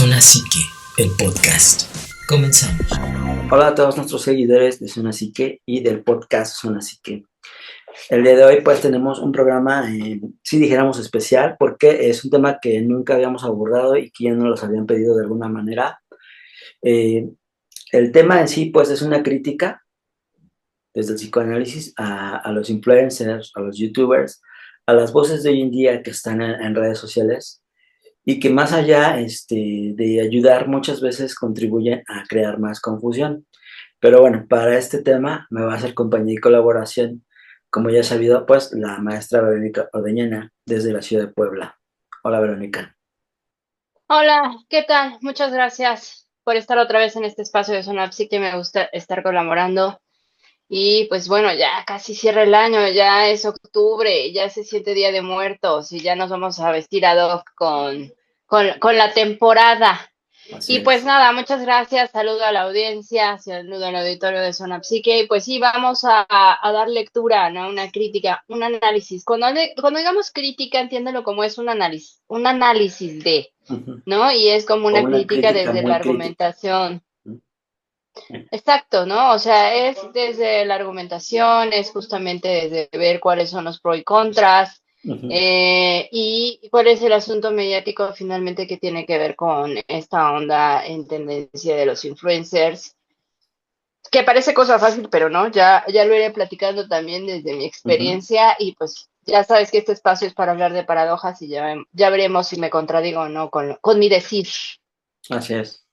Zona Psique, el podcast. Comenzamos. Hola a todos nuestros seguidores de Zona Psique y del podcast Zona Psique. El día de hoy pues tenemos un programa, si dijéramos especial, porque es un tema que nunca habíamos abordado y que ya nos los habían pedido de alguna manera. El tema en sí pues es una crítica desde el psicoanálisis a los influencers, a los youtubers, a las voces de hoy en día que están en redes sociales y que más allá de ayudar muchas veces contribuyen a crear más confusión. Pero bueno, para este tema me va a hacer compañía y colaboración, como ya he sabido, pues la maestra Verónica Ordeñana desde la ciudad de Puebla. Hola Verónica. Hola, ¿qué tal? Muchas gracias por estar otra vez en este espacio de Zona Psique, me gusta estar colaborando. Y pues bueno, ya casi cierra el año, ya es octubre, ya se siente Día de Muertos y ya nos vamos a vestir ad hoc con la temporada. Así Y pues es. nada, muchas gracias, saludo a la audiencia, saludo al auditorio de Zona Psique, y pues sí, vamos a dar lectura, ¿no? Una crítica, un análisis. Cuando digamos crítica, entiéndelo como es un análisis de, Ujú. ¿no? Y es como O una una crítica crítica desde la muy crítica. argumentación. ¿No? Exacto, ¿no? O sea, es desde la argumentación, es justamente desde ver cuáles son los pros y contras, Ujú. y cuál es el asunto mediático finalmente que tiene que ver con esta onda en tendencia de los influencers, que parece cosa fácil, pero no, ya lo iré platicando también desde mi Ujú. experiencia y pues ya sabes que este espacio es para hablar de paradojas y ya veremos si me contradigo o no con mi decir. Así es.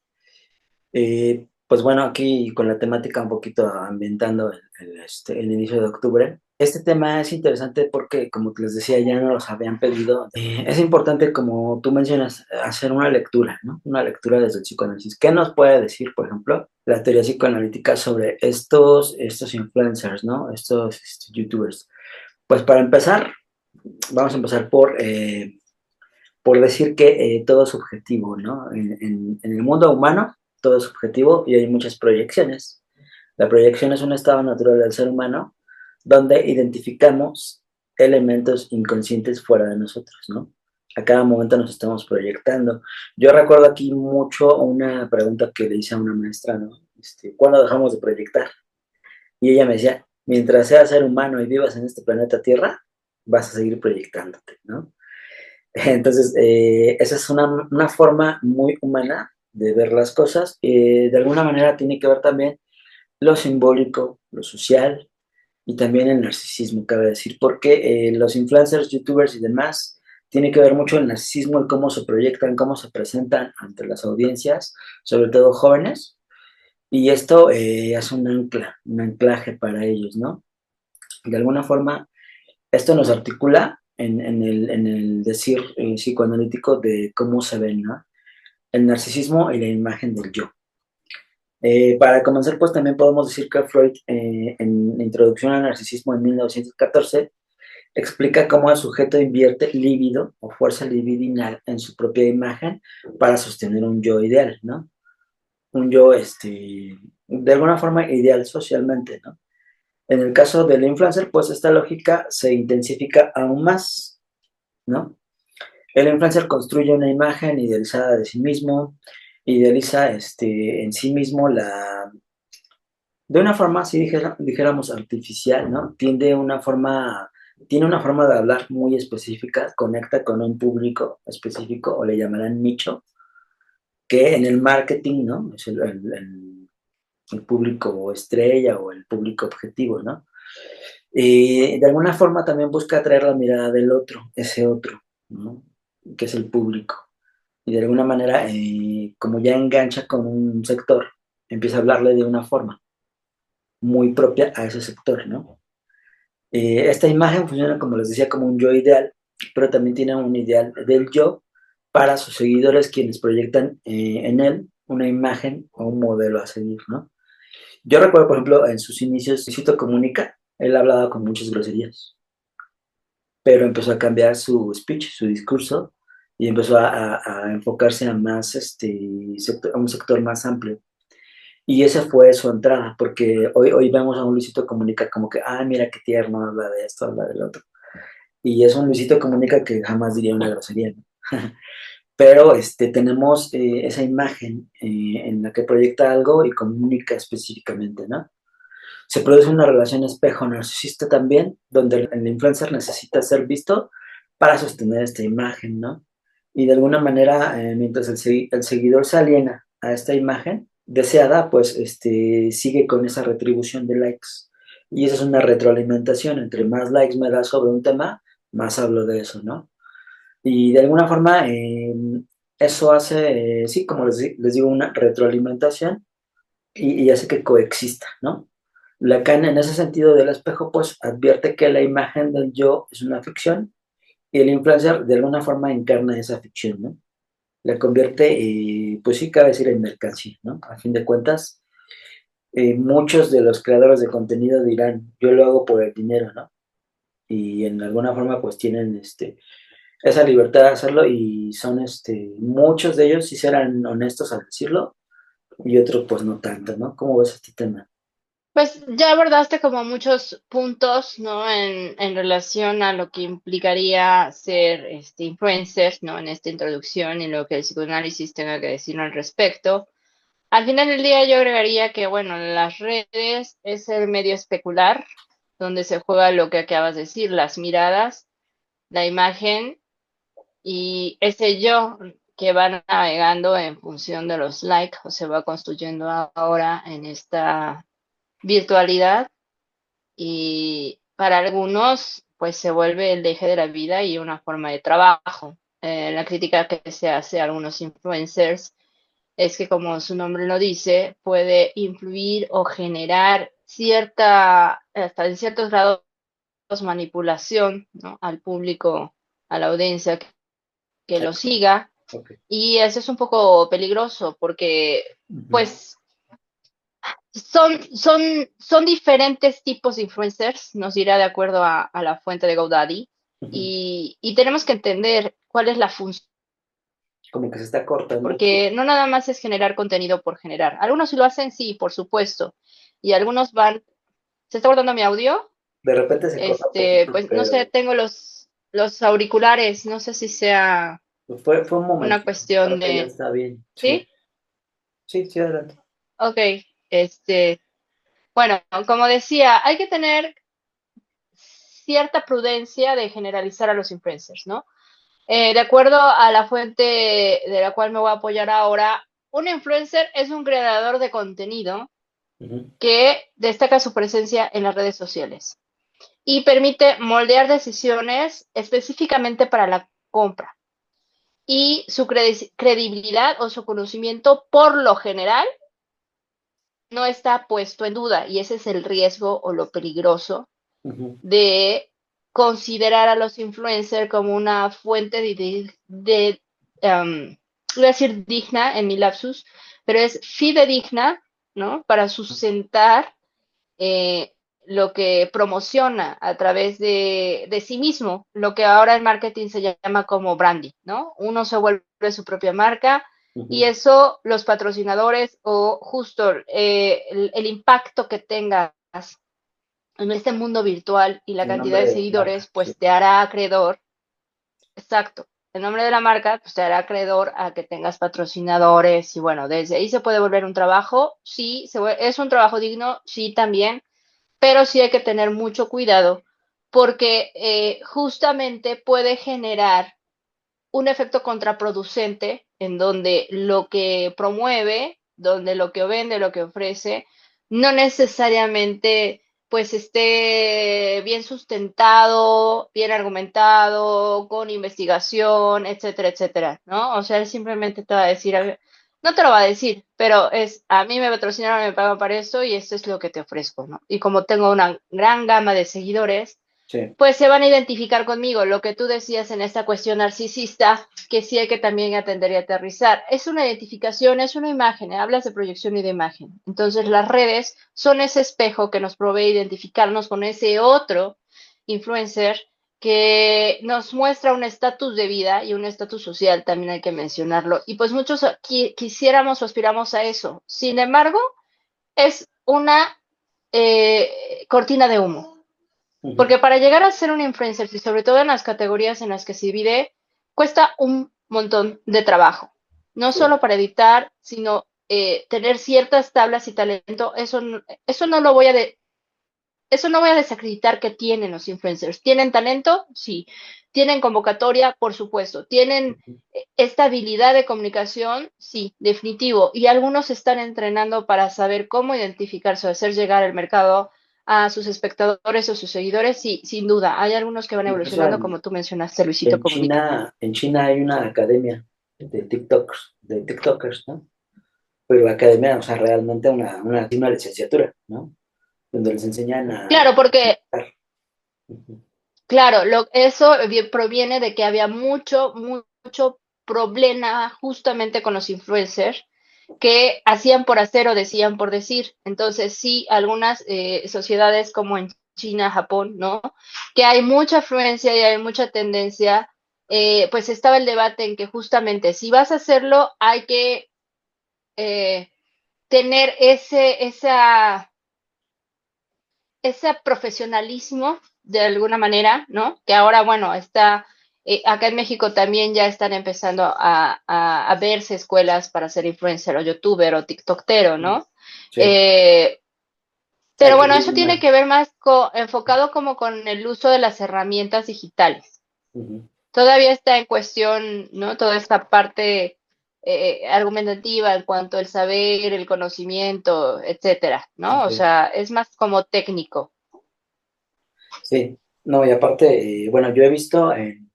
Pues bueno, aquí con la temática un poquito ambientando el inicio de octubre. Este tema es interesante porque, como les decía, ya nos los habían pedido. Es importante, como tú mencionas, hacer una lectura, ¿no? Una lectura desde el psicoanálisis. ¿Qué nos puede decir, por ejemplo, la teoría psicoanalítica sobre estos influencers, ¿no? Estos youtubers. Pues para empezar, vamos a empezar por decir que todo es subjetivo, ¿no? En el mundo humano todo es subjetivo y hay muchas proyecciones. La proyección es un estado natural del ser humano donde identificamos elementos inconscientes fuera de nosotros, ¿no? A cada momento nos estamos proyectando. Yo recuerdo aquí mucho una pregunta que le hice a una maestra, ¿no? ¿Cuándo dejamos de proyectar? Y ella me decía, mientras seas ser humano y vivas en este planeta Tierra, vas a seguir proyectándote, ¿no? Entonces, esa es una forma muy humana de ver las cosas. De alguna manera tiene que ver también lo simbólico, lo social y también el narcisismo, cabe decir, porque los influencers, youtubers y demás, tiene que ver mucho el narcisismo, el cómo se proyectan, cómo se presentan ante las audiencias, sobre todo jóvenes, y esto es un ancla, un anclaje para ellos, ¿no? De alguna forma, esto nos articula en el decir psicoanalítico de cómo se ven, ¿no? El narcisismo y la imagen del yo. Para comenzar, pues también podemos decir que Freud, en la Introducción al Narcisismo en 1914, explica cómo el sujeto invierte líbido o fuerza libidinal en su propia imagen para sostener un yo ideal, ¿no? Un yo, de alguna forma ideal socialmente, ¿no? En el caso del influencer, pues esta lógica se intensifica aún más, ¿no? El influencer construye una imagen idealizada de sí mismo, idealiza en sí mismo de una forma, si dijéramos artificial, ¿no? Tiene una forma de hablar muy específica, conecta con un público específico, o le llamarán nicho, que en el marketing, ¿no? Es el público estrella o el público objetivo, ¿no? Y de alguna forma también busca atraer la mirada del otro, ese otro, ¿no? Que es el público. Y de alguna manera, como ya engancha con un sector, empieza a hablarle de una forma muy propia a ese sector, ¿no? Esta imagen funciona, como les decía, como un yo ideal, pero también tiene un ideal del yo para sus seguidores, quienes proyectan en él una imagen o un modelo a seguir, ¿no? Yo recuerdo, por ejemplo, en sus inicios, Luisito Comunica, él hablaba con muchas groserías, pero empezó a cambiar su speech, su discurso, y empezó a enfocarse a más, a un sector más amplio. Y esa fue su entrada, porque hoy vemos a un Luisito Comunica como que, ah, mira qué tierno, habla de esto, habla del otro. Y es un Luisito Comunica que jamás diría una grosería, ¿no? pero tenemos esa imagen en la que proyecta algo y comunica específicamente, ¿no? Se produce una relación espejo-narcisista también, donde el influencer necesita ser visto para sostener esta imagen, ¿no? Y de alguna manera, mientras el seguidor se aliena a esta imagen deseada, pues sigue con esa retribución de likes. Y esa es una retroalimentación. Entre más likes me da sobre un tema, más hablo de eso, ¿no? Y de alguna forma, eso hace, sí, como les digo, una retroalimentación y hace que coexista, ¿no? Lacan, en ese sentido del espejo, pues advierte que la imagen del yo es una ficción y el influencer de alguna forma encarna esa ficción, ¿no? La convierte, pues sí, cabe decir, en mercancía, ¿no? A fin de cuentas, muchos de los creadores de contenido dirán, yo lo hago por el dinero, ¿no? Y en alguna forma, pues tienen esa libertad de hacerlo y son, muchos de ellos sí serán honestos al decirlo y otros, pues no tanto, ¿no? ¿Cómo ves este tema? Pues ya abordaste como muchos puntos, ¿no? En relación a lo que implicaría ser influencer, ¿no? En esta introducción y lo que el psicoanálisis tenga que decir al respecto. Al final del día yo agregaría que, bueno, las redes es el medio especular, donde se juega lo que acabas de decir, las miradas, la imagen y ese yo que va navegando en función de los likes o se va construyendo ahora en esta virtualidad y para algunos pues se vuelve el eje de la vida y una forma de trabajo. La crítica que se hace a algunos influencers es que, como su nombre lo dice, puede influir o generar cierta, hasta en ciertos grados, manipulación, ¿no? Al público, a la audiencia que lo siga. Ok. Y eso es un poco peligroso porque, Ujú. pues, son diferentes tipos de influencers, nos dirá de acuerdo a la fuente de GoDaddy, Ujú. y tenemos que entender cuál es la función, Como que se está cortando. porque no nada más es generar contenido por generar. Algunos sí lo hacen, sí, por supuesto, y algunos van. ¿Se está guardando mi audio? De repente se corta un poquito, Pues no sé, pero tengo los auriculares, no sé si sea fue un una momentito. cuestión Creo que ya de, está bien. Sí, ¿sí? sí, sí, adelante. Ok, este, bueno, como decía, hay que tener cierta prudencia de generalizar a los influencers, ¿no? De acuerdo a la fuente de la cual me voy a apoyar ahora, un influencer es un creador de contenido Ujú. que destaca su presencia en las redes sociales y permite moldear decisiones específicamente para la compra. Y su credibilidad o su conocimiento, por lo general, no está puesto en duda. Y ese es el riesgo o lo peligroso Ujú. de considerar a los influencers como una fuente voy a decir digna en mi lapsus, pero es fidedigna, ¿no? Para sustentar eh, lo que promociona a través de sí mismo, lo que ahora en marketing se llama como branding, ¿no? Uno se vuelve su propia marca y Ujú. eso los patrocinadores o justo el impacto que tengas en este mundo virtual y la El cantidad nombre de de tu seguidores, marca, sí. pues te hará acreedor, exacto, el nombre de la marca, pues te hará acreedor a que tengas patrocinadores y bueno, desde ahí se puede volver un trabajo, sí, es un trabajo digno, sí también, pero sí hay que tener mucho cuidado porque justamente puede generar un efecto contraproducente en donde lo que promueve, donde lo que vende, lo que ofrece, no necesariamente pues esté bien sustentado, bien argumentado, con investigación, etcétera, etcétera, ¿no? O sea, él simplemente te va a decir, no te lo va a decir, pero es, a mí me patrocinaron, me pagan para esto y esto es lo que te ofrezco, ¿no? Y como tengo una gran gama de seguidores, Sí. pues se van a identificar conmigo. Lo que tú decías en esta cuestión narcisista, que sí hay que también atender y aterrizar. Es una identificación, es una imagen, hablas de proyección y de imagen. Entonces las redes son ese espejo que nos provee identificarnos con ese otro influencer que nos muestra un estatus de vida y un estatus social, también hay que mencionarlo. Y pues muchos quisiéramos o aspiramos a eso. Sin embargo, es una cortina de humo. Ujú. Porque para llegar a ser un influencer, y sobre todo en las categorías en las que se divide, cuesta un montón de trabajo. No Sí. solo para editar, sino tener ciertas tablas y talento. Eso no lo voy a eso no voy a desacreditar que tienen los influencers. ¿Tienen talento? Sí. ¿Tienen convocatoria? Por supuesto. ¿Tienen esta habilidad de comunicación? Sí, definitivo. Y algunos están entrenando para saber cómo identificarse o hacer llegar el mercado a sus espectadores o sus seguidores. Sí, sin duda. Hay algunos que van Incluso evolucionando, como tú mencionaste, Luisito Comunica. En China hay una academia de TikTokers, ¿no? Pero academia, o sea, realmente una licenciatura, ¿no? Donde les enseñan a... Claro, porque Ujú. claro, eso proviene de que había mucho problema justamente con los influencers que hacían por hacer o decían por decir. Entonces, sí, algunas sociedades como en China, Japón, ¿no? Que hay mucha afluencia y hay mucha tendencia, pues estaba el debate en que justamente si vas a hacerlo hay que eh, tener ese profesionalismo de alguna manera, ¿no? Que ahora, bueno, acá en México también ya están empezando a verse escuelas para ser influencer o youtuber o tiktokero, ¿no? Sí, Eh, hay pero que bueno, abrir eso tiene una... que ver más enfocado como con el uso de las herramientas digitales. Ujú. Todavía está en cuestión, ¿no? Toda esta parte argumentativa en cuanto al saber, el conocimiento, etcétera, ¿no? O Así es. sea, es más como técnico. Sí, no, y aparte, bueno, yo he visto en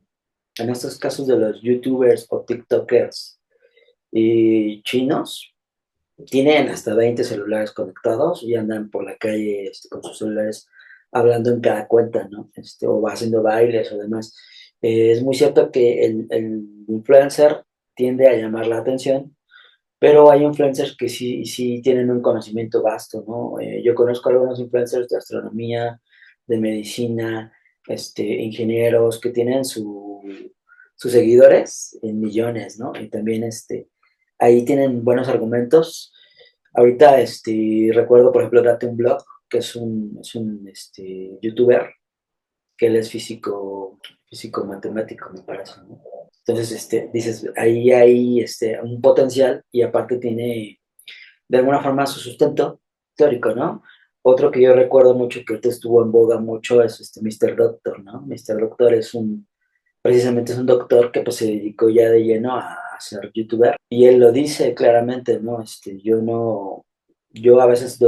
estos casos de los YouTubers o TikTokers y chinos, tienen hasta 20 celulares conectados y andan por la calle con sus celulares hablando en cada cuenta, ¿no? O haciendo bailes o demás. Es muy cierto que el influencer tiende a llamar la atención, pero hay influencers que sí tienen un conocimiento vasto, ¿no? Yo conozco algunos influencers de astronomía, de medicina, ingenieros que tienen sus seguidores en millones, ¿no? Y también ahí tienen buenos argumentos. Ahorita recuerdo, por ejemplo, Date un Blog, que es un youtuber, que él es físico matemático, me parece, ¿no? Entonces, dices, ahí hay un potencial y aparte tiene de alguna forma su sustento teórico, ¿no? Otro que yo recuerdo mucho que ahorita estuvo en boga mucho es Mr. Doctor, ¿no? Mr. Doctor precisamente es un doctor que pues se dedicó ya de lleno a ser youtuber y él lo dice claramente, ¿no? Yo no, yo a veces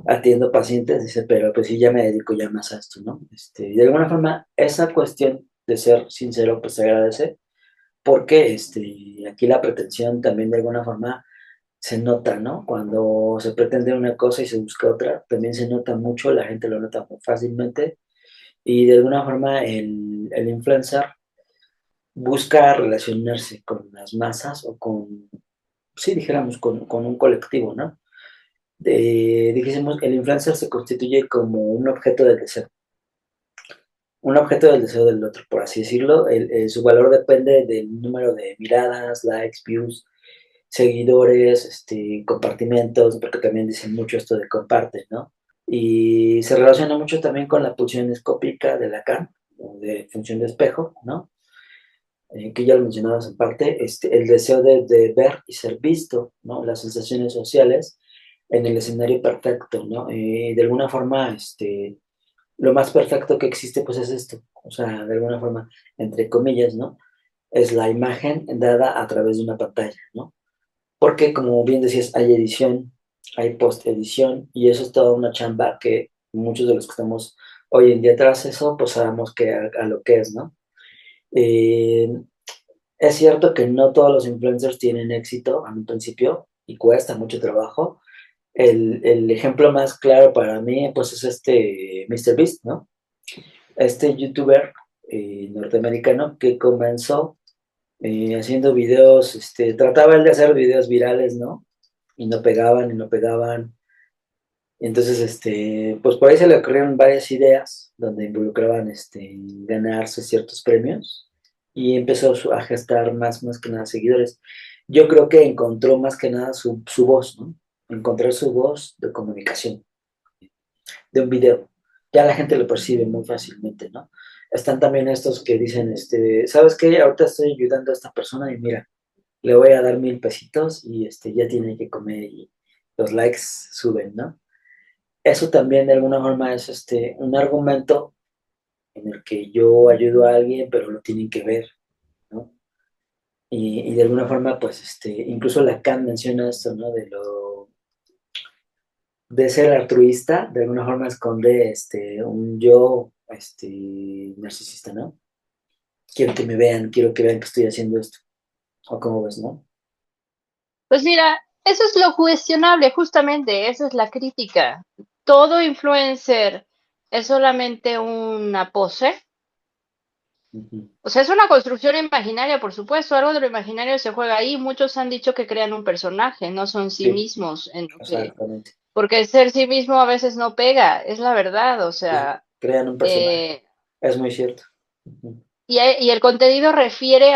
atiendo pacientes, dice, pero pues sí, ya me dedico ya más a esto, ¿no? Y de alguna forma esa cuestión de ser sincero pues se agradece porque aquí la pretensión también de alguna forma se nota, ¿no? Cuando se pretende una cosa y se busca otra, también se nota mucho, la gente lo nota muy fácilmente y de alguna forma el influencer busca relacionarse con las masas o con, sí, dijéramos, con un colectivo, ¿no? Dijésemos, el influencer se constituye como un objeto del deseo del otro, por así decirlo. Su valor depende del número de miradas, likes, views, seguidores, compartimentos, porque también dicen mucho esto de comparte, ¿no? Y se relaciona mucho también con la pulsión escópica de Lacan, o de función de espejo, ¿no? Que ya lo mencionabas en parte, el deseo de ver y ser visto, ¿no? Las sensaciones sociales en el escenario perfecto, ¿no? De alguna forma, lo más perfecto que existe, pues es esto, o sea, de alguna forma, entre comillas, ¿no? Es la imagen dada a través de una pantalla, ¿no? Porque, como bien decías, hay edición, hay post-edición, y eso es toda una chamba que muchos de los que estamos hoy en día tras eso, pues sabemos que a lo que es, ¿no? Eh, es cierto que no todos los influencers tienen éxito a un principio y cuesta mucho trabajo. El ejemplo más claro para mí, pues es MrBeast, ¿no? Este youtuber norteamericano que comenzó haciendo videos, trataba él de hacer videos virales, ¿no? Y no pegaban y no pegaban. Entonces, pues por ahí se le ocurrieron varias ideas donde involucraban ganarse ciertos premios y empezó a gestar más que nada seguidores. Yo creo que encontró más que nada su voz, ¿no? Encontrar su voz de comunicación, de un video. Ya la gente lo percibe muy fácilmente, ¿no? están también estos que dicen, ¿sabes qué? Ahorita estoy ayudando a esta persona y mira, le voy a dar 1,000 pesitos y ya tiene que comer y los likes suben, ¿no? Eso también de alguna forma es un argumento en el que yo ayudo a alguien, pero lo tienen que ver, ¿no? Y de alguna forma, pues, incluso Lacan menciona esto, ¿no? De ser altruista, de alguna forma esconde, un yo, narcisista, ¿no? Quiero que me vean, quiero que vean que estoy haciendo esto, o cómo ves, ¿no? Pues mira, eso es lo cuestionable, justamente, esa es la crítica. Todo influencer es solamente una pose. Ujú. O sea, es una construcción imaginaria, por supuesto, algo de lo imaginario se juega ahí. Muchos han dicho que crean un personaje, no son sí Sí, mismos en lo que, exactamente. porque ser sí mismo a veces no pega, es la verdad, o Sí, sea, crean un personaje, eh, es muy cierto. Ujú. y el contenido refiere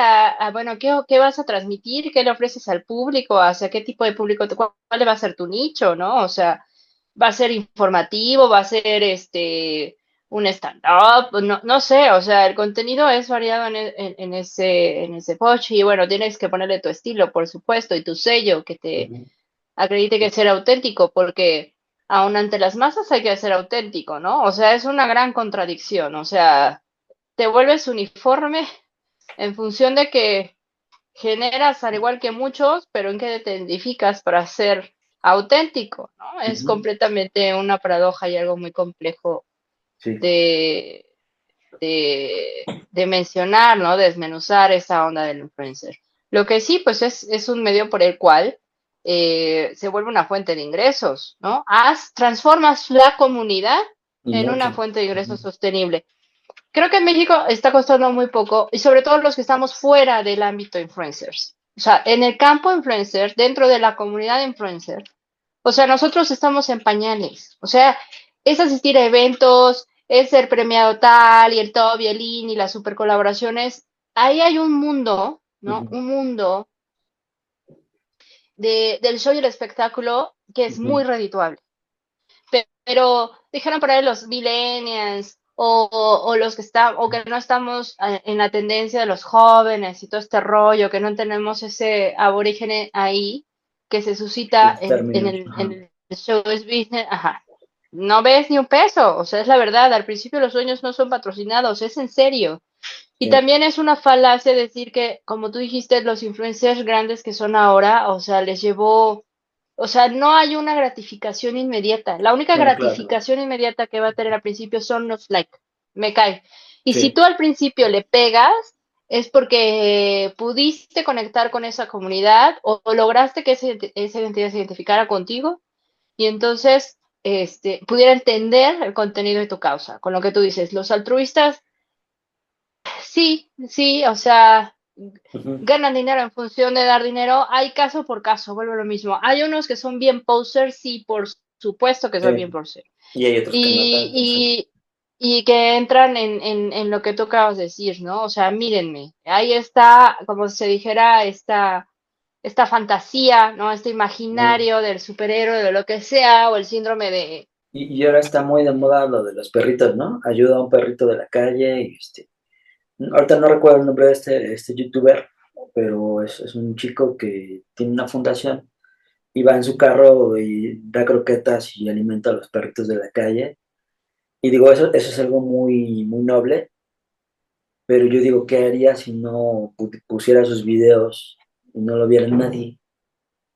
bueno, ¿qué vas a transmitir? ¿Qué le ofreces al público? ¿Hacia qué tipo de público? ¿Cuál va a ser tu nicho, no? O sea, ¿va a ser informativo? ¿Va a ser un stand-up? No, no sé, o sea, el contenido es variado en ese post y bueno, tienes que ponerle tu estilo, por supuesto, y tu sello que te Ujú. acredite que ser auténtico, porque aun ante las masas hay que ser auténtico, ¿no? O sea, es una gran contradicción, o sea, te vuelves uniforme en función de que generas al igual que muchos, pero en qué te identificas para ser auténtico, ¿no? Es Ujú. completamente una paradoja y algo muy complejo Sí. de, de mencionar, ¿no? Desmenuzar esa onda del influencer. Lo que sí, pues es un medio por el cual se vuelve una fuente de ingresos, ¿no? Transformas la comunidad Y en una mucho. fuente de ingresos Ujú. sostenible. Creo que en México está costando muy poco, y sobre todo los que estamos fuera del ámbito influencers. O sea, en el campo influencer, dentro de la comunidad influencer, o sea, nosotros estamos en pañales. O sea, es asistir a eventos, es ser premiado tal, y el top, y el in, y las super colaboraciones. Ahí hay un mundo, ¿no? Ujú. Un mundo del show y el espectáculo que es muy Ujú. redituable. Pero dijeron por ahí los millennials o los que están o que no estamos en la tendencia de los jóvenes y todo este rollo, que no tenemos ese aborígene ahí que se suscita Los en términos. el, Ajá. en el show business, ajá. No ves ni un peso, o sea, es la verdad, al principio los sueños no son patrocinados, es en serio. Y Sí, también es una falacia decir que, como tú dijiste, los influencers grandes que son ahora, o sea, les llevó, o sea, no hay una gratificación inmediata. La única no, claro. gratificación inmediata que va a tener al principio son los likes. Me cae. Y si Sí. tú al principio le pegas, es porque pudiste conectar con esa comunidad o lograste que esa identidad se identificara contigo y entonces pudiera entender el contenido de tu causa. Con lo que tú dices, los altruistas sí, sí, o sea, Ujú. ganan dinero en función de dar dinero. Hay caso por caso, vuelvo a lo mismo. Hay unos que son bien posers, sí, por supuesto que son bien Sí. posers. Y hay otros que no tanto, sí. Y que entran en lo que tú acabas de decir, ¿no? O sea, mírenme, ahí está, como se dijera, esta fantasía, ¿no? Este Sí. imaginario del superhéroe, de lo que sea, o el síndrome de... Y ahora está muy de moda lo de los perritos, ¿no? Ayuda a un perrito de la calle y ahorita no recuerdo el nombre de este youtuber, pero es un chico que tiene una fundación y va en su carro y da croquetas y alimenta a los perritos de la calle. Y digo, eso es algo muy, muy noble, pero yo digo, ¿qué haría si no pusiera sus videos y no lo viera nadie?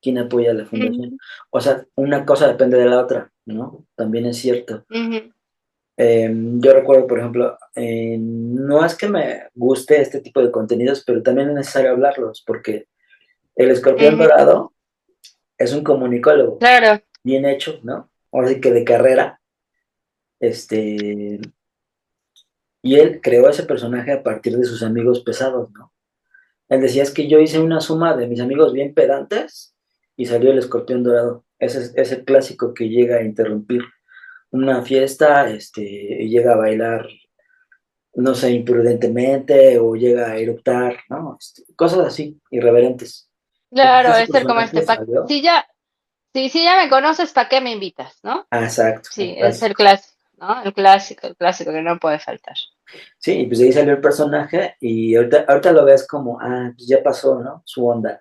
¿Quién apoya a la fundación? Ujú, O sea, una cosa depende de la otra, ¿no? También es cierto. ujú, Yo recuerdo, por ejemplo, no es que me guste este tipo de contenidos, pero también es necesario hablarlos, porque el escorpión ujú. dorado es un comunicólogo Claro. bien hecho, ¿no? Ahora sí que de carrera, este, y él creó ese personaje a partir de sus amigos pesados, ¿no? Él decía, es que yo hice una suma de mis amigos bien pedantes y salió el escorpión dorado. Ese es el clásico que llega a interrumpir una fiesta, y llega a bailar, no sé, imprudentemente o llega a eructar, ¿no? Cosas así, irreverentes. Entonces Claro, ese es ser como personaje este pack. salió. Si ya me conoces, ¿para qué me invitas, no? Ah, exacto, Sí, es exacto. el clásico. ¿no? El clásico que no puede faltar. Sí, y pues de ahí salió el personaje y ahorita lo ves como, pues ya pasó, ¿no? Su onda,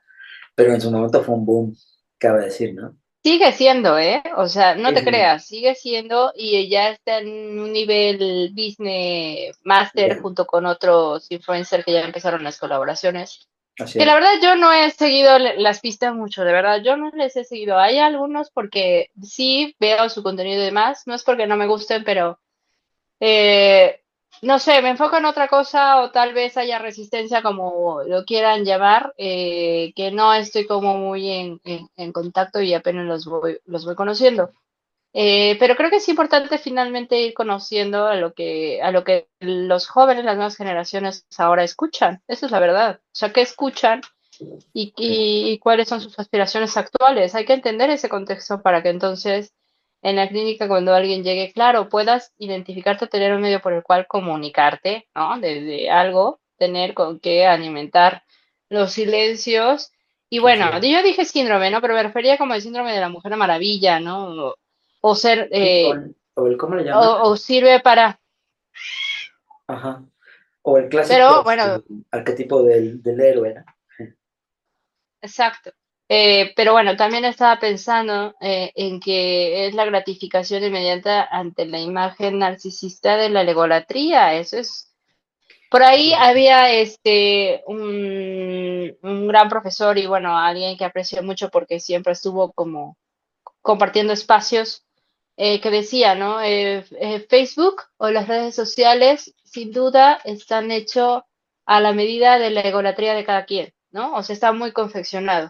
pero en su momento fue un boom, cabe decir, ¿no? Sigue siendo, ¿eh? O sea, no Sí, te sí, creas, sigue siendo y ya está en un nivel business master ya, junto con otros influencers que ya empezaron las colaboraciones. así Que la es. verdad yo no he seguido las pistas mucho, de verdad, yo no les he seguido. Hay algunos porque sí veo su contenido y demás, no es porque no me gusten, pero eh, no sé, me enfoco en otra cosa o tal vez haya resistencia, como lo quieran llamar, que no estoy como muy en contacto y apenas los voy conociendo. Pero creo que es importante finalmente ir conociendo a lo que los jóvenes, las nuevas generaciones ahora escuchan. Esa es la verdad. O sea, ¿qué escuchan y cuáles son sus aspiraciones actuales? Hay que entender ese contexto para que entonces en la clínica cuando alguien llegue, claro, puedas identificarte, tener un medio por el cual comunicarte, ¿no? De algo, tener con qué alimentar los silencios. Y Así bueno, es. yo dije síndrome, ¿no? Pero me refería como el síndrome de la Mujer Maravilla, ¿no? O ser, Sí, o el, ¿cómo le llaman? o sirve para, Ajá. O el clásico pero bueno, arquetipo del héroe, ¿no? exacto. Pero bueno, también estaba pensando en que es la gratificación inmediata ante la imagen narcisista de la egolatría. Eso es. Por Así ahí es. había un gran profesor y bueno, alguien que aprecio mucho porque siempre estuvo como compartiendo espacios que decía, ¿no? Facebook o las redes sociales sin duda están hechos a la medida de la egolatría de cada quien, ¿no? O sea, está muy confeccionado.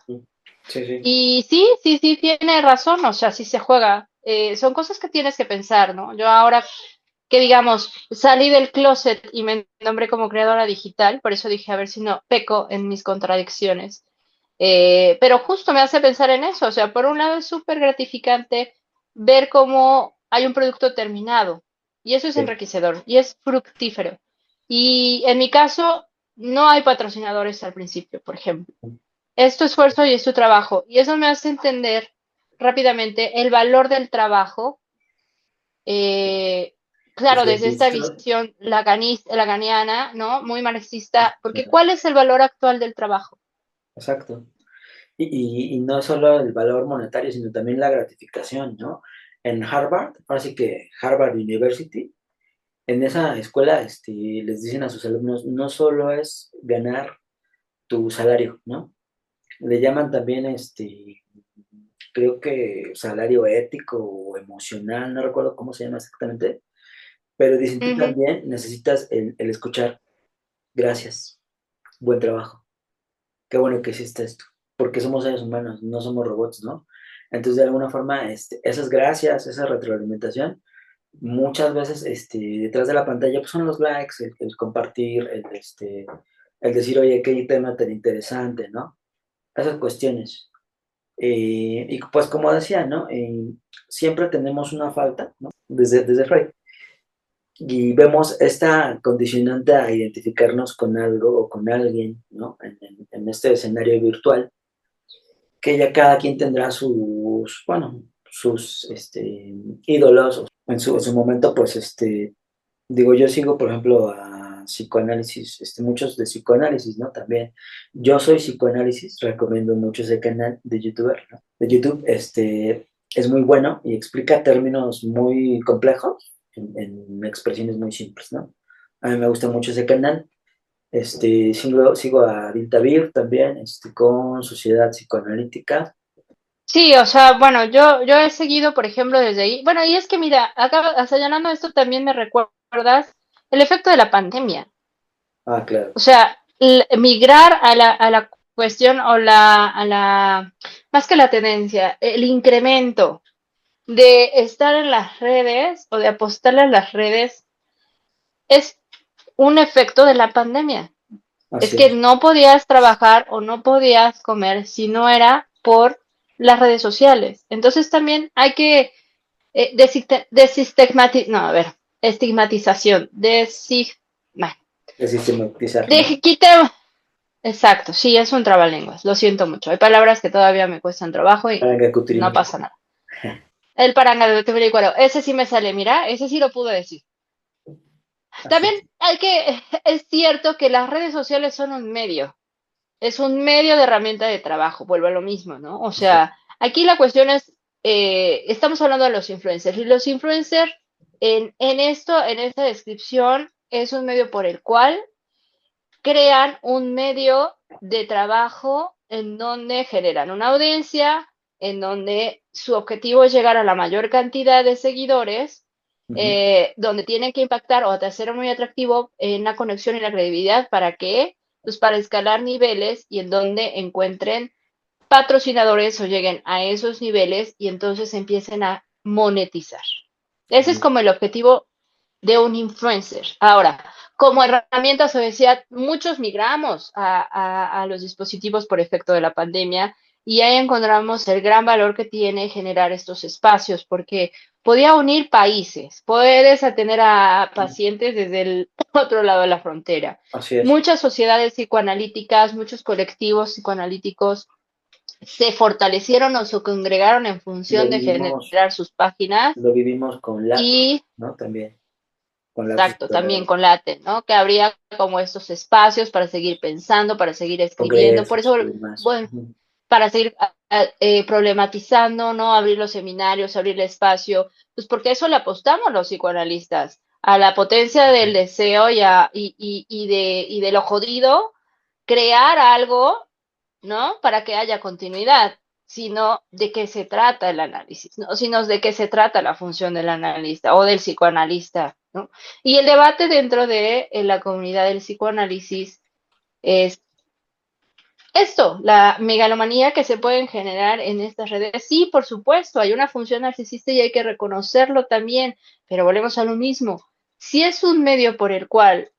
Sí, sí, Y sí, tiene razón, o sea, sí se juega. Son cosas que tienes que pensar, ¿no? Yo ahora que digamos, salí del closet y me nombré como creadora digital, por eso dije, a ver si no peco en mis contradicciones. Pero justo me hace pensar en eso, o sea, por un lado es súper gratificante ver cómo hay un producto terminado y eso es sí, enriquecedor y es fructífero. Y en mi caso, no hay patrocinadores al principio, por ejemplo. Es tu esfuerzo y es tu trabajo y eso me hace entender rápidamente el valor del trabajo eh, y claro, ser desde esta visto, visión laganiana, ¿no? Muy marxista, porque ¿cuál es el valor actual del trabajo? exacto. Y no solo el valor monetario, sino también la gratificación, ¿no? En Harvard, ahora sí que Harvard University, en esa escuela les dicen a sus alumnos, no solo es ganar tu salario, ¿no? Le llaman también, creo que salario ético o emocional, no recuerdo cómo se llama exactamente, pero dicen, tú Ujú. también necesitas el escuchar, gracias, buen trabajo, qué bueno que hiciste esto, porque somos seres humanos, no somos robots, ¿no? Entonces, de alguna forma, esas gracias, esa retroalimentación, muchas veces, detrás de la pantalla, pues son los likes, el compartir, el decir, oye, qué tema tan interesante, ¿no? Esas cuestiones. Y pues como decía, ¿no? Siempre tenemos una falta, ¿no? Desde Freud. Y vemos esta condicionante a identificarnos con algo o con alguien, ¿no? En este escenario virtual, que ya cada quien tendrá sus, bueno, sus ídolos. En su momento, pues, digo, yo sigo, por ejemplo, a psicoanálisis, muchos de psicoanálisis, ¿no? También. Yo soy psicoanálisis, recomiendo mucho ese canal de youtuber, ¿no? De YouTube, es muy bueno y explica términos muy complejos en expresiones muy simples, ¿no? A mí me gusta mucho ese canal. Sigo a Diltavir también, con Sociedad Psicoanalítica. Sí, o sea, bueno, yo he seguido, por ejemplo, desde ahí. Bueno, y es que mira, acá, llenando esto también me recuerdas el efecto de la pandemia. Ah, claro. O sea, migrar a la cuestión o más que la tendencia, el incremento de estar en las redes o de apostarle a las redes es un efecto de la pandemia. Es Así que es. no podías trabajar o no podías comer si no era por las redes sociales. Entonces también hay que no, a ver, estigmatización, bueno, De sistematizar, ¿no? de, quite, exacto, sí, es un trabalenguas, lo siento mucho. Hay palabras que todavía me cuestan trabajo y Para no Gacutrin. pasa nada. El paranga de Tebelicuaro, ese sí me sale, mira, ese sí lo pude decir. También es cierto que las redes sociales son un medio, es un medio de herramienta de trabajo, vuelvo a lo mismo, ¿no? O sea, aquí la cuestión es, estamos hablando de los influencers, y los influencers en esta descripción, es un medio por el cual crean un medio de trabajo en donde generan una audiencia, en donde su objetivo es llegar a la mayor cantidad de seguidores, donde tienen que impactar o hacer muy atractivo en la conexión y la credibilidad para que, pues para escalar niveles y en donde encuentren patrocinadores o lleguen a esos niveles y entonces empiecen a monetizar. Ese es como el objetivo de un influencer. Ahora, como herramienta, se decía, muchos migramos a los dispositivos por efecto de la pandemia y ahí encontramos el gran valor que tiene generar estos espacios, porque podía unir países, puedes atender a pacientes desde el otro lado de la frontera. Así es. Muchas sociedades psicoanalíticas, muchos colectivos psicoanalíticos se fortalecieron o se congregaron en función de generar sus páginas. Lo vivimos con LATE, y ¿no? También. Con exacto, también con LATE, ¿no? Que habría como estos espacios para seguir pensando, para seguir escribiendo, por eso, bueno, para seguir problematizando, ¿no? Abrir los seminarios, abrir el espacio, pues porque eso le apostamos los psicoanalistas, a la potencia del deseo y de lo jodido, crear algo, ¿no? Para que haya continuidad, sino de qué se trata el análisis, ¿no? Sino de qué se trata la función del analista o del psicoanalista, ¿no? Y el debate dentro de la comunidad del psicoanálisis es esto, la megalomanía que se pueden generar en estas redes. Sí, por supuesto, hay una función narcisista y hay que reconocerlo también, pero volvemos a lo mismo. Si es un medio por el cual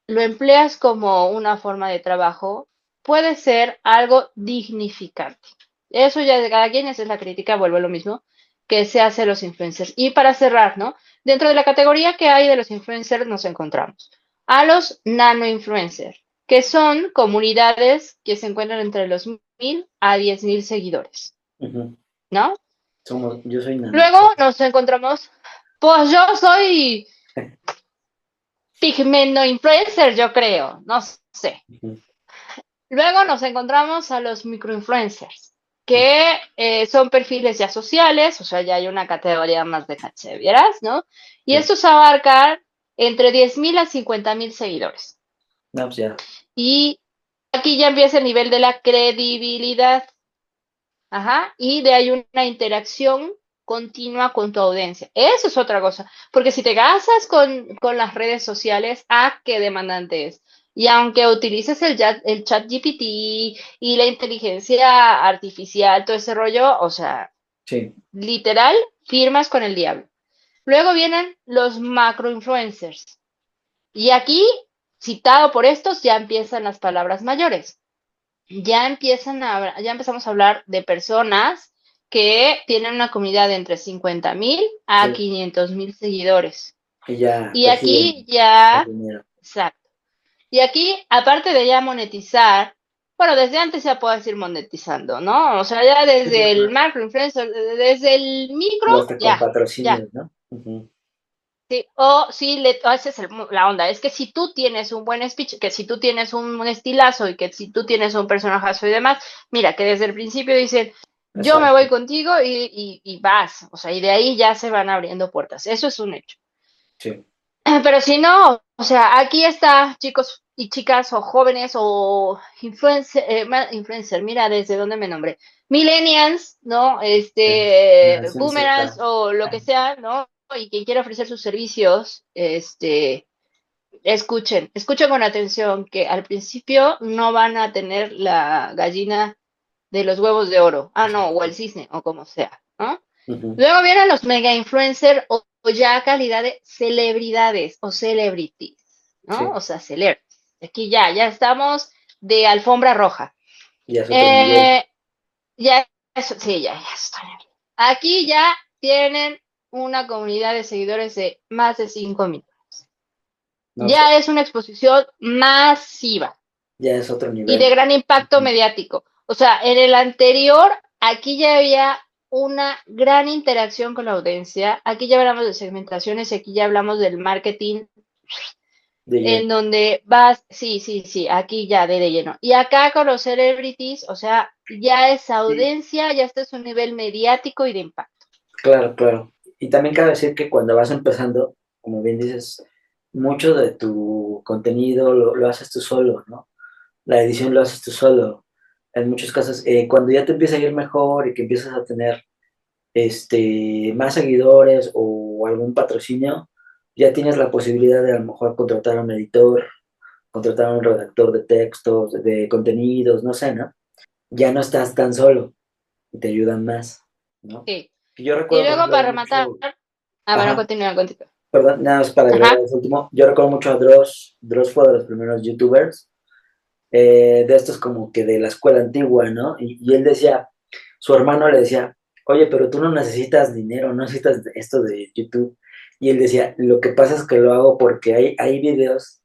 lo empleas como una forma de trabajo, puede ser algo dignificante. Eso ya de cada quien, esa es la crítica, vuelvo a lo mismo, que se hace a los influencers. Y para cerrar, ¿no? Dentro de la categoría que hay de los influencers nos encontramos a los nano-influencers, que son comunidades que se encuentran entre los 1,000 a 10,000 seguidores, ¿no? Yo soy nano. Luego nos encontramos, pues yo soy pigmento influencer, yo creo, no sé. Luego nos encontramos a los microinfluencers, que son perfiles ya sociales, o sea, ya hay una categoría más de caché, ¿vieras? ¿No? Y estos abarcan entre 10,000 a 50,000 seguidores. No, pues ya. Y aquí ya empieza el nivel de la credibilidad. Ajá, y de ahí una interacción continua con tu audiencia. Eso es otra cosa, porque si te gastas con las redes sociales, qué demandante es. Y aunque utilices el chat GPT y la inteligencia artificial, todo ese rollo, o sea, literal, firmas con el diablo. Luego vienen los macroinfluencers. Y aquí, citado por estos, ya empiezan las palabras mayores. Ya empezamos a hablar de personas que tienen una comunidad de entre 50,000 a 500,000 seguidores. Y aquí ya, exacto. Y aquí, aparte de ya monetizar, bueno, desde antes ya puedo decir monetizando, ¿no? O sea, ya desde el macro influencer, desde el micro, ya, patrocinios, ¿no? Sí, esa es la onda, es que si tú tienes un buen speech, que si tú tienes un estilazo y que si tú tienes un personajazo y demás, mira, que desde el principio dicen, yo me voy contigo y vas, o sea, y de ahí ya se van abriendo puertas, eso es un hecho. Sí. Pero si no, o sea, aquí está, chicos y chicas, o jóvenes, o influencer, mira desde dónde me nombré, millennials, ¿no? Boomerang o lo que sea, ¿no? Y quien quiera ofrecer sus servicios, escuchen con atención que al principio no van a tener la gallina de los huevos de oro, no, o el cisne, o como sea, ¿no? Luego vienen los mega influencers o ya calidad de celebridades o celebrities, ¿no? Sí. O sea, celebrities. Aquí ya estamos de alfombra roja. Ya es otro nivel. Ya está bien. Aquí ya tienen una comunidad de seguidores de más de 5,000. Ya es una exposición masiva. Ya es otro nivel. Y de gran impacto mediático. O sea, en el anterior, aquí ya había una gran interacción con la audiencia. Aquí ya hablamos de segmentaciones, aquí ya hablamos del marketing, De en lleno. donde vas, sí, sí, sí, aquí ya de lleno. Y acá con los celebrities, o sea, ya es Sí, audiencia, ya este es un nivel mediático y de impacto. claro, claro. Y también cabe decir que cuando vas empezando, como bien dices, mucho de tu contenido lo haces tú solo, ¿no? La edición lo haces tú solo. En muchos casos, cuando ya te empieza a ir mejor y que empiezas a tener más seguidores o algún patrocinio, ya tienes la posibilidad de a lo mejor contratar a un editor, contratar a un redactor de textos, de contenidos, no sé, ¿no? Ya no estás tan solo y te ayudan más, ¿no? Sí. Y yo Y recuerdo, por luego ejemplo, para rematar, mucho, bueno, ajá, continúa, continúa. perdón, nada más para agregar Ajá. eso último, yo recuerdo mucho a Dross. Dross fue de los primeros youtubers, de estos como que de la escuela antigua, ¿no? Y él decía, su hermano le decía, oye, pero tú no necesitas dinero, no necesitas esto de YouTube. Y él decía, lo que pasa es que lo hago porque hay videos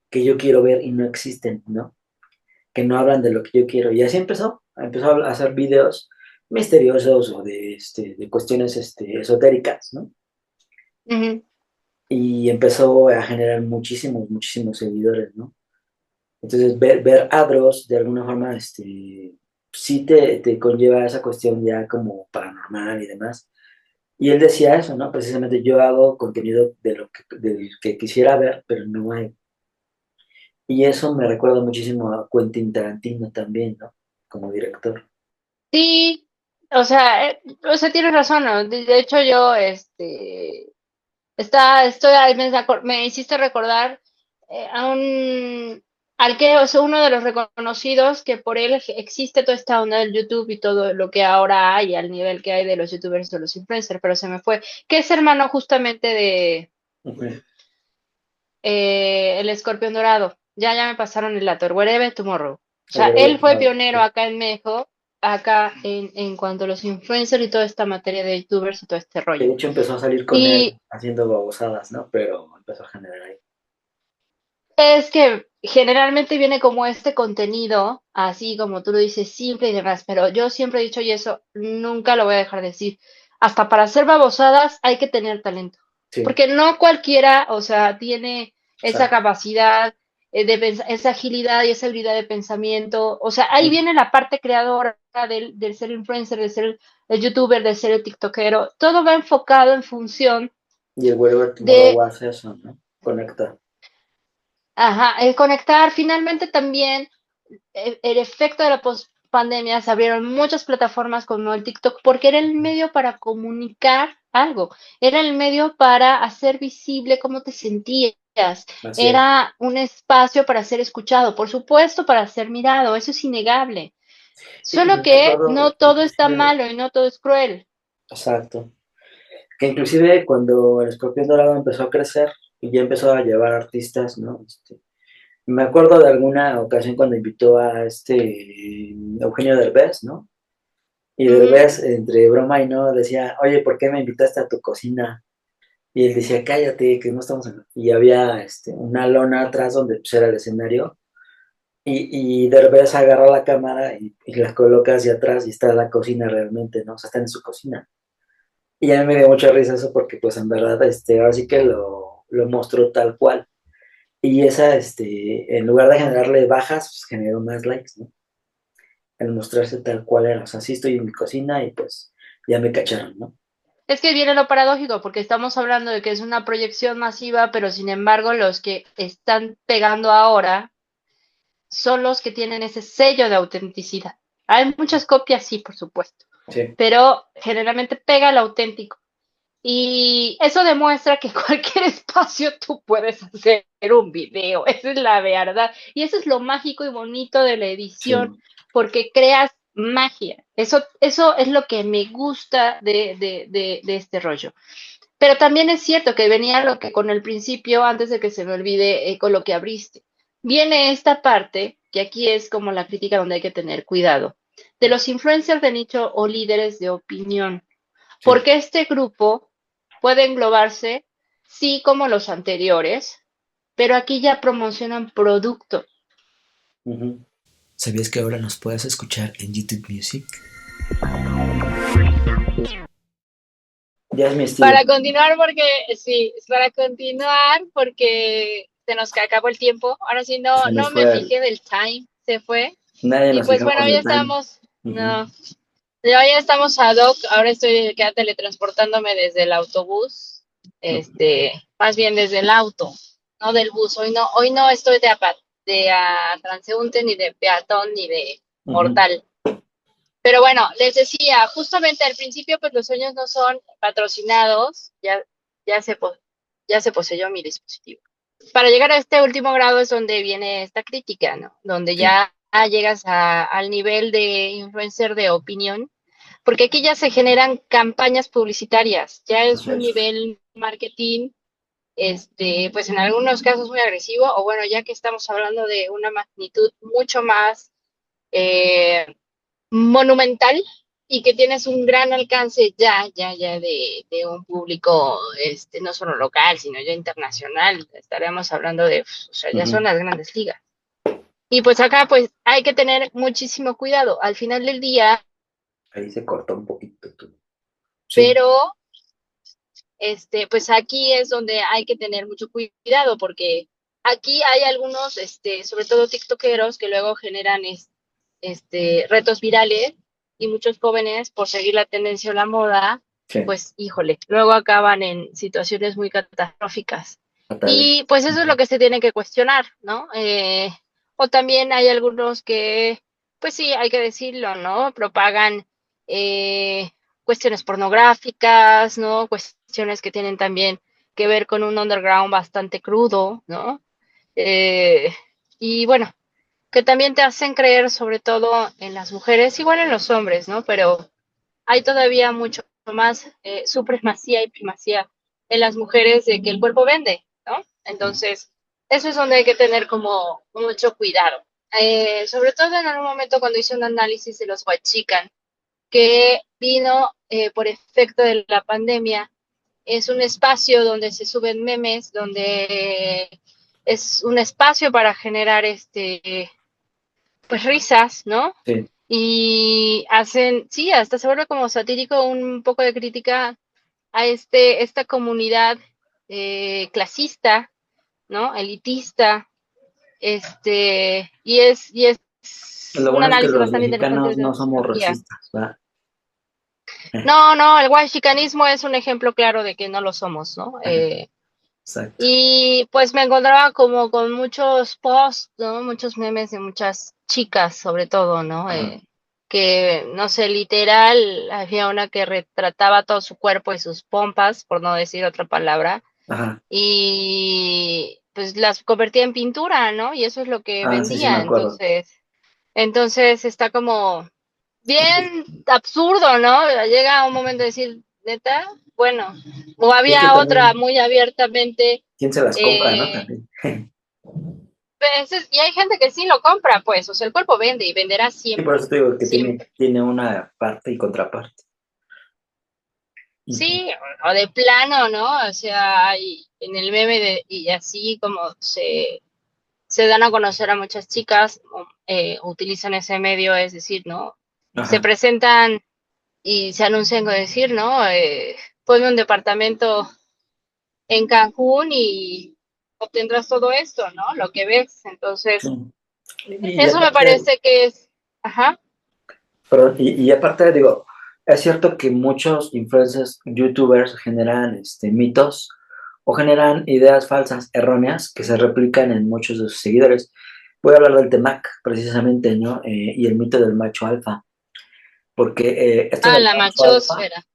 que yo quiero ver y no existen, ¿no? Que no hablan de lo que yo quiero. Y así empezó a hacer videos misteriosos o de cuestiones esotéricas, ¿no? Ujú. Y empezó a generar muchísimos, muchísimos seguidores, ¿no? Entonces, ver a Dross de alguna forma, sí te conlleva esa cuestión ya como paranormal y demás. Y él decía eso, ¿no? Precisamente yo hago contenido del que quisiera ver, pero no hay. Y eso me recuerda muchísimo a Quentin Tarantino también, ¿no? Como director. Sí, o sea, tienes razón, ¿no? De hecho, yo, estoy ahí, me hiciste recordar a al que es uno de los reconocidos que por él existe toda esta onda del YouTube y todo lo que ahora hay al nivel que hay de los YouTubers o los influencers, pero se me fue, que es hermano justamente de Ujú. el Escorpión Dorado. Ya me pasaron el dato, Wherever Tomorrow. O sea, Alrededor él de fue Tomorrow, pionero sí. acá en México, acá en cuanto a los influencers y toda esta materia de YouTubers y todo este Que rollo. de hecho empezó a salir con él Y haciendo babosadas, ¿no? Pero empezó a generar ahí. es que generalmente viene como este contenido, así como tú lo dices, simple y demás, pero yo siempre he dicho, y eso nunca lo voy a dejar de decir, hasta para hacer babosadas hay que tener talento, Sí, porque no cualquiera, o sea, tiene esa exacto. capacidad esa agilidad y esa habilidad de pensamiento, o sea, ahí viene la parte creadora del ser influencer, de ser el youtuber, de ser el tiktokero, todo va enfocado en función Y el Wherever Tomorrow de hace eso, ¿no? Conecta. ajá, el conectar finalmente también el efecto de la pandemia se abrieron muchas plataformas como el TikTok porque era el medio para comunicar algo, era el medio para hacer visible cómo te sentías, Así es. era un espacio para ser escuchado, por supuesto, para ser mirado, eso es innegable. Y Solo me que acuerdo, no todo está malo y no todo es cruel. exacto, que inclusive cuando el Escorpión Dorado empezó a crecer y ya empezó a llevar artistas, ¿no? Me acuerdo de alguna ocasión cuando invitó a Eugenio Derbez, ¿no? Y Ujú. Derbez, entre broma y no, decía, oye, ¿por qué me invitaste a tu cocina? Y él decía, cállate, que no estamos en... Y había una lona atrás donde pues, era el escenario. Y Derbez agarra la cámara y la coloca hacia atrás y está la cocina realmente, ¿no? O sea, está en su cocina. Y a mí me dio mucha risa eso porque, pues, en verdad, ahora sí que lo mostró tal cual. Y en lugar de generarle bajas, pues generó más likes, ¿no? El mostrarse tal cual era. O sea, sí estoy en mi cocina y pues ya me cacharon, ¿no? Es que viene lo paradójico, porque estamos hablando de que es una proyección masiva, pero sin embargo los que están pegando ahora son los que tienen ese sello de autenticidad. Hay muchas copias, sí, por supuesto, Sí. pero generalmente pega el auténtico. Y eso demuestra que cualquier espacio tú puedes hacer un video, esa es la verdad. Y eso es lo mágico y bonito de la edición, Sí. porque creas magia. Eso es lo que me gusta de este rollo. Pero también es cierto que venía lo que con el principio, antes de que se me olvide, con lo que abriste. Viene esta parte, que aquí es como la crítica donde hay que tener cuidado, de los influencers de nicho o líderes de opinión. Sí. Porque este grupo puede englobarse, sí, como los anteriores, pero aquí ya promocionan productos. Ujú. ¿Sabías que ahora nos puedes escuchar en YouTube Music? Ya es mi estilo. Para continuar, porque se nos acabó el tiempo. Ahora sí, Se no nos me fue, fijé del time, se fue. nadie Y nos pues bueno, fijamos ya del time. estamos, Ujú. no, ya estamos ad hoc. Ahora estoy ya teletransportándome desde el autobús, más bien desde el auto, no del bus. Hoy no estoy de transeúnte, ni de peatón, ni de Ujú. mortal. Pero bueno, les decía, justamente al principio, pues los sueños no son patrocinados, ya se, po- ya se poseyó mi dispositivo. Para llegar a este último grado es donde viene esta crítica, ¿no? Donde Sí, ya llegas al nivel de influencer de opinión, porque aquí ya se generan campañas publicitarias, ya es así un es. nivel marketing, pues en algunos casos muy agresivo, o bueno, ya que estamos hablando de una magnitud mucho más eh, monumental y que tienes un gran alcance ya de un público, no solo local, sino ya internacional. Estaremos hablando o sea, ya son Ujú. las grandes ligas. Y pues acá, pues hay que tener muchísimo cuidado. Al final del día, Ahí se cortó un poquito tú. Sí, pero, pues aquí es donde hay que tener mucho cuidado porque aquí hay algunos, sobre todo tiktokeros que luego generan, retos virales y muchos jóvenes por seguir la tendencia o la moda, sí, pues híjole, luego acaban en situaciones muy catastróficas. fatales. Y pues eso es lo Ujú. que se tiene que cuestionar, ¿no? O también hay algunos que, pues sí, hay que decirlo, ¿no? Propagan eh, cuestiones pornográficas, ¿no? Cuestiones que tienen también que ver con un underground bastante crudo, ¿no? Eh, y bueno, que también te hacen creer, sobre todo en las mujeres, igual en los hombres, ¿no? Pero hay todavía mucho más supremacía y primacía en las mujeres de que el cuerpo vende, ¿no? Entonces, eso es donde hay que tener como mucho cuidado. Sobre todo en algún momento cuando hice un análisis de los white chican, que vino por efecto de la pandemia, es un espacio donde se suben memes, donde es un espacio para generar pues risas, ¿no? Sí, Y hacen, sí, hasta se vuelve como satírico un poco de crítica a esta comunidad clasista, ¿no? Elitista, y es lo un bueno es que análisis los bastante interesante mexicanos de no somos sociología. racistas, ¿verdad? No, el guaxicanismo es un ejemplo claro de que no lo somos, ¿no? Exacto. Y pues me encontraba como con muchos posts, ¿no? Muchos memes de muchas chicas, sobre todo, ¿no? Ajá, Que, no sé, literal, había una que retrataba todo su cuerpo y sus pompas, por no decir otra palabra, ajá. y pues las convertía en pintura, ¿no? Y eso es lo que Ah, sí, sí, me vendía. acuerdo. Entonces está como bien absurdo, ¿no? Llega un momento de decir, neta, bueno, o Es que había otra también, muy abiertamente, ¿quién se las compra, no? eh, También. y hay gente que sí lo compra, pues, o sea, el cuerpo vende y venderá Y por siempre, eso te digo que siempre. tiene una parte y contraparte. Ujú. Sí, o de plano, ¿no? O sea, en el meme y así como se dan a conocer a muchas chicas, utilizan ese medio, es decir, ¿no? Se Ajá. presentan y se anuncian con decir, ¿no? Ponme un departamento en Cancún y obtendrás todo esto, ¿no? Lo que ves. Sí. Entonces, Y eso me aparte, parece que es, ajá. perdón, y aparte digo, es cierto que muchos influencers, youtubers generan mitos o generan ideas falsas, erróneas, que se replican en muchos de sus seguidores. Voy a hablar del Temac, precisamente, ¿no? Y el mito del macho alfa, porque esto Ah, del la macho alfa, machosfera.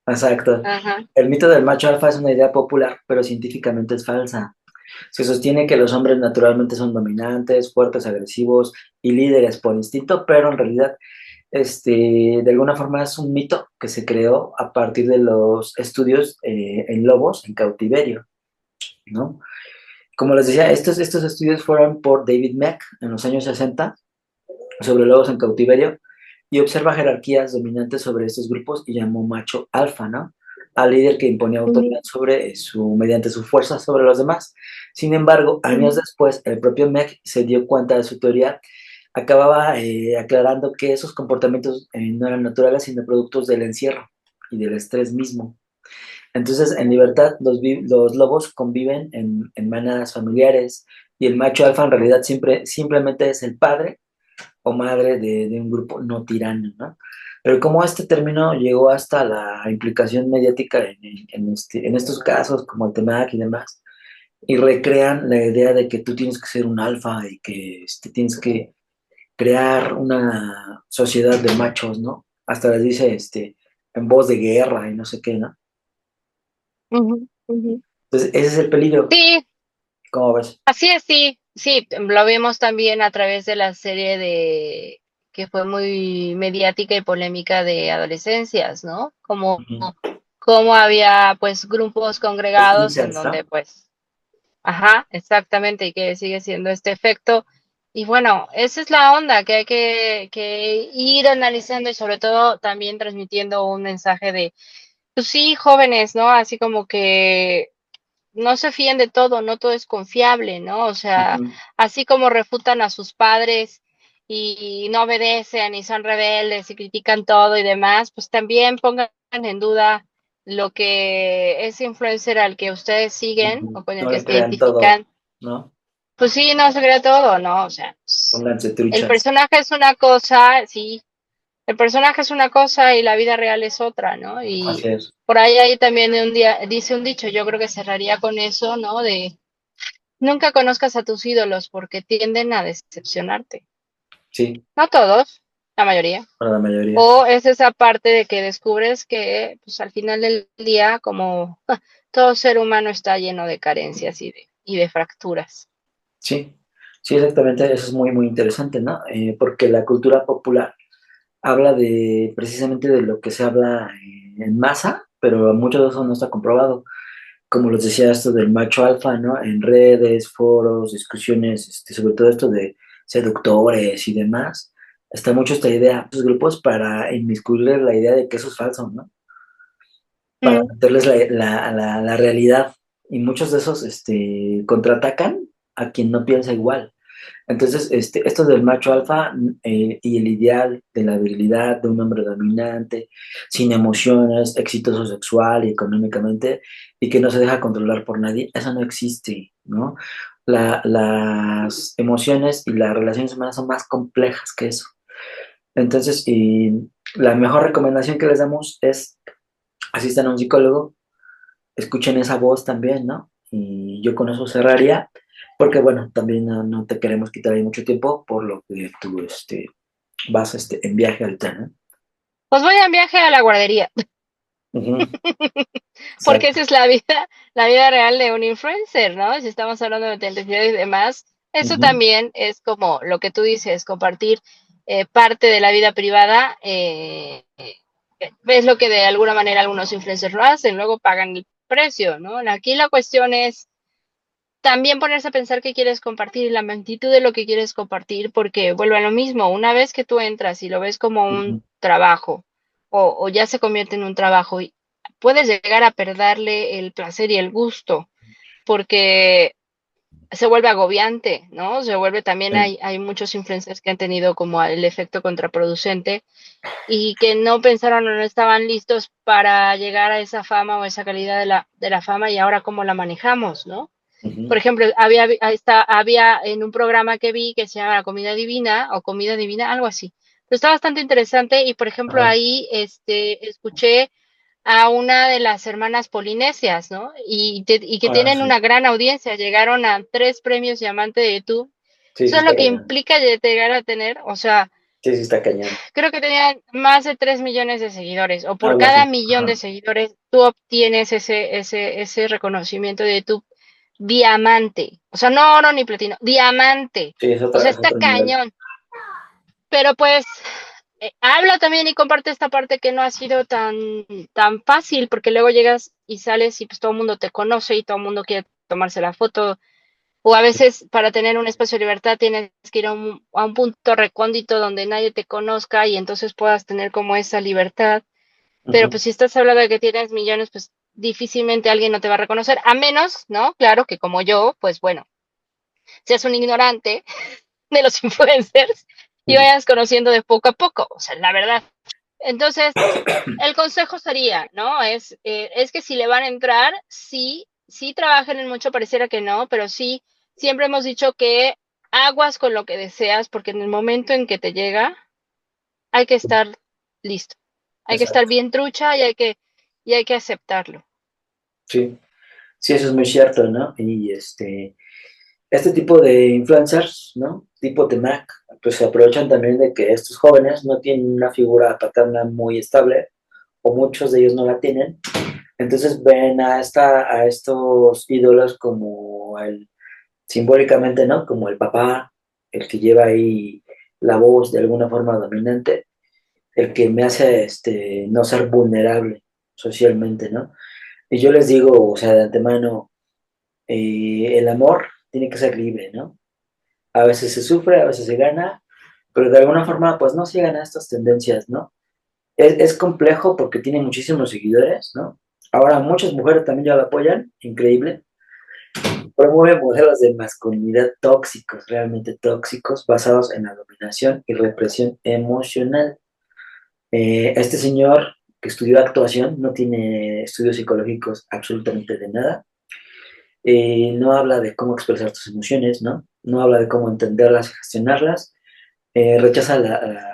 exacto, Ajá. el mito del macho alfa es una idea popular, pero científicamente es falsa. Se sostiene que los hombres naturalmente son dominantes, fuertes, agresivos y líderes por instinto, pero en realidad de alguna forma es un mito que se creó a partir de los estudios en lobos en cautiverio, ¿no? Como les decía, estos estudios fueron por David Meck en los años 60 sobre lobos en cautiverio y observa jerarquías dominantes sobre estos grupos y llamó macho alfa, ¿no? Al líder que imponía autoridad Ujú, mediante su fuerza sobre los demás. Sin embargo, años ujú. después, el propio Meck se dio cuenta de su teoría acababa aclarando que esos comportamientos no eran naturales, sino productos del encierro y del estrés mismo. Entonces, en libertad, los lobos conviven en manadas familiares y el macho alfa en realidad simplemente es el padre o madre de un grupo no tirano, ¿no? Pero como este término llegó hasta la implicación mediática en estos casos, como el TEMAC y demás, y recrean la idea de que tú tienes que ser un alfa y que tienes que crear una sociedad de machos, ¿no? Hasta les dice en voz de guerra y no sé qué, ¿no? Ujú, ujú. Entonces, ese es el peligro. Sí, ¿Cómo ves? así es, sí, sí, lo vimos también a través de la serie de que fue muy mediática y polémica de adolescencias, ¿no? Ujú. Como había pues grupos Los congregados en incels, donde ¿no? pues, ajá, exactamente, y que sigue siendo este efecto. Y bueno, esa es la onda que hay que ir analizando y sobre todo también transmitiendo un mensaje de, pues sí, jóvenes, ¿no? Así como que no se fíen de todo, no todo es confiable, ¿no? O sea, Ujú. así como refutan a sus padres y no obedecen y son rebeldes y critican todo y demás, pues también pongan en duda lo que ese influencer al que ustedes siguen o Ujú. con el No que le se crean todo, identifican, ¿no? pues sí, no se crea todo, ¿no? O sea, Pónganse el truchas. personaje es una cosa, sí, el personaje es una cosa y la vida real es otra, ¿no? Así Y es. por ahí también un día dice un dicho, yo creo que cerraría con eso, ¿no? De nunca conozcas a tus ídolos porque tienden a decepcionarte. Sí, No todos, la mayoría. para la mayoría. O es esa parte de que descubres que, pues al final del día, como todo ser humano está lleno de carencias y de fracturas. Sí, sí, exactamente. Eso es muy, muy interesante, ¿no? Porque la cultura popular habla de precisamente de lo que se habla en masa, pero mucho de eso no está comprobado. Como les decía, esto del macho alfa, ¿no? En redes, foros, discusiones, sobre todo esto de seductores y demás, está mucho esta idea, estos grupos para inmiscuirle la idea de que eso es falso, ¿no? Para Mm, meterles la realidad. Y muchos de esos contraatacan a quien no piensa igual. Entonces, esto del macho alfa y el ideal de la virilidad de un hombre dominante, sin emociones, exitoso sexual y económicamente, y que no se deja controlar por nadie, eso no existe, ¿no? Las emociones y las relaciones humanas son más complejas que eso. Entonces, y la mejor recomendación que les damos es asistan a un psicólogo, escuchen esa voz también, ¿no? Y yo con eso cerraría, porque bueno, también no te queremos quitar ahí mucho tiempo, por lo que tú vas en viaje ahorita, ¿no? Pues voy en viaje a la guardería, Ujú. porque Exacto. esa es la vida real de un influencer, ¿no? Si estamos hablando de autenticidad y demás, eso Ujú. también es como lo que tú dices, compartir parte de la vida privada, es lo que de alguna manera algunos influencers lo hacen, luego pagan el precio, ¿no? Aquí la cuestión es también ponerse a pensar qué quieres compartir y la magnitud de lo que quieres compartir, porque vuelve a lo mismo, una vez que tú entras y lo ves como un Ujú. trabajo o ya se convierte en un trabajo, y puedes llegar a perderle el placer y el gusto, porque se vuelve agobiante, ¿no? Se vuelve también, Sí. hay muchos influencers que han tenido como el efecto contraproducente y que no pensaron o no estaban listos para llegar a esa fama o esa calidad de la fama y ahora cómo la manejamos, ¿no? Por Ujú. ejemplo, había en un programa que vi que se llama La Comida Divina o Comida Divina, algo así. Pero está bastante interesante y, por ejemplo, Ajá. ahí escuché a una de las hermanas polinesias, ¿no? Y que Ah, tienen sí. una gran audiencia, llegaron a 3 premios Diamante de YouTube. Sí, sí Eso es está lo que cañón. implica llegar a tener, o sea, Sí, sí está cañón. creo que tenían más de 3 millones de seguidores, o por Algo cada así. millón de Ajá. seguidores tú obtienes ese reconocimiento de YouTube diamante. O sea, no oro ni platino, diamante. Sí, O sea, es está otro nivel. cañón. Pero pues habla también y comparte esta parte que no ha sido tan fácil, porque luego llegas y sales y pues todo el mundo te conoce y todo el mundo quiere tomarse la foto. O a veces para tener un espacio de libertad tienes que ir a un punto recóndito donde nadie te conozca y entonces puedas tener como esa libertad. Pero Ujú. pues si estás hablando de que tienes millones, pues difícilmente alguien no te va a reconocer, a menos, ¿no? Claro que como yo, pues bueno, seas un ignorante de los influencers y vayas conociendo de poco a poco, o sea, la verdad. Entonces, el consejo sería, ¿no? Es que si le van a entrar, sí, sí trabajen en mucho, pareciera que no, pero sí, siempre hemos dicho que aguas con lo que deseas, porque en el momento en que te llega, hay que estar listo, hay que estar Exacto. bien trucha y hay que aceptarlo. Sí, sí, eso es muy cierto, ¿no? Y este tipo de influencers, ¿no? Tipo de Mac, pues se aprovechan también de que estos jóvenes no tienen una figura paterna muy estable, o muchos de ellos no la tienen. Entonces ven a estos ídolos como simbólicamente, ¿no? Como el papá, el que lleva ahí la voz de alguna forma dominante, el que me hace no ser vulnerable socialmente, ¿no? Y yo les digo, o sea, de antemano, el amor tiene que ser libre, ¿no? A veces se sufre, a veces se gana, pero de alguna forma, pues no sigan a estas tendencias, ¿no? Es complejo porque tiene muchísimos seguidores, ¿no? Ahora muchas mujeres también ya la apoyan, increíble. Promueve modelos de masculinidad tóxicos, realmente tóxicos, basados en la dominación y represión emocional. Este señor que estudió actuación no tiene estudios psicológicos absolutamente de nada. No habla de cómo expresar tus emociones, ¿no? No habla de cómo entenderlas y gestionarlas. Rechaza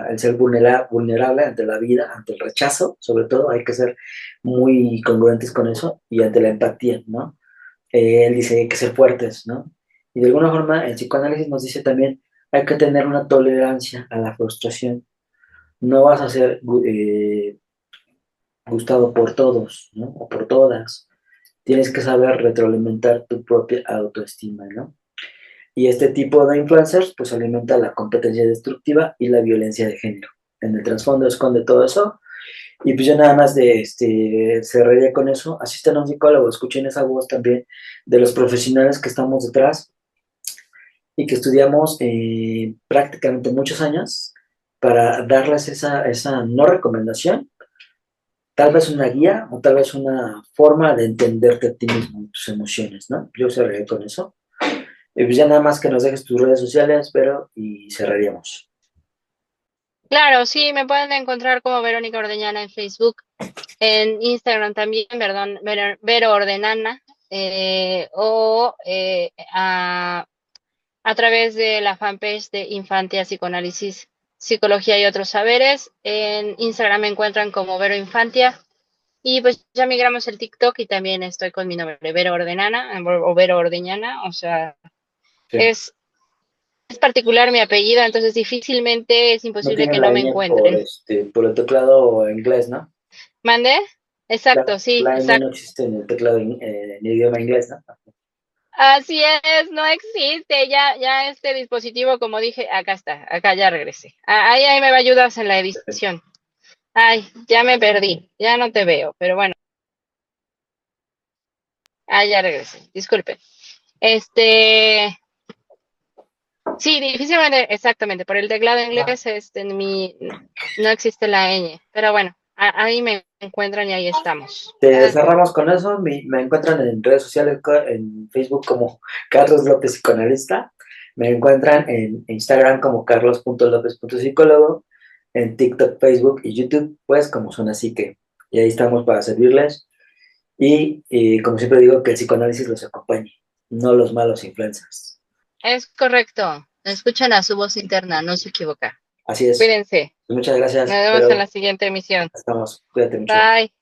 el ser vulnerable ante la vida, ante el rechazo, sobre todo, hay que ser muy congruentes con eso, y ante la empatía, ¿no? Él dice que hay que ser fuertes, ¿no? Y de alguna forma el psicoanálisis nos dice también, hay que tener una tolerancia a la frustración. No vas a ser gustado por todos, ¿no? O por todas. Tienes que saber retroalimentar tu propia autoestima, ¿no? Y este tipo de influencers pues alimenta la competencia destructiva y la violencia de género. En el trasfondo esconde todo eso. Y pues yo nada más cerraría con eso. Asistan a un psicólogo, escuchen esa voz también de los profesionales que estamos detrás y que estudiamos prácticamente muchos años para darles esa no recomendación, tal vez una guía o tal vez una forma de entenderte a ti mismo, tus emociones, ¿no? Yo cerraría con eso. Y pues ya nada más que nos dejes tus redes sociales, pero y cerraríamos. Claro, sí, me pueden encontrar como Verónica Ordeñana en Facebook, en Instagram también, perdón, Vero Ordenana, o a través de la fanpage de Infantia Psicoanálisis, Psicología y otros saberes. En Instagram me encuentran como Vero Infantia. Y pues ya migramos el TikTok y también estoy con mi nombre, Vero Ordenana o Vero Ordeñana. O sea, Sí. es, es particular mi apellido, entonces difícilmente es No imposible tiene que la no me ñ por, encuentren. por el teclado inglés, ¿no? ¿Mande? Exacto, sí, La ñ exacto. no existe en el teclado en idioma inglés, ¿no? Así es, no existe. Ya este dispositivo, como dije, acá está, acá ya regresé. Ahí me ayudas en la Perfecto. edición. Ay, ya me perdí, ya no te veo, pero bueno, ya regresé, disculpe. Este, sí, difícilmente, exactamente, por el teclado inglés, no existe la ñ, pero bueno, ahí me encuentran y ahí estamos. Cerramos con eso. Me encuentran en redes sociales, en Facebook como Carlos López Psicoanalista. Me encuentran en Instagram como carlos.lopez.psicólogo. En TikTok, Facebook y YouTube, pues como son así que. Y ahí estamos para servirles. Y como siempre digo, que el psicoanálisis los acompañe, no los malos influencers. Es correcto, escuchan a su voz interna, no se equivoca. Así es. Cuídense, Muchas nos gracias, vemos en la pero siguiente emisión. estamos. Cuídate mucho. Bye.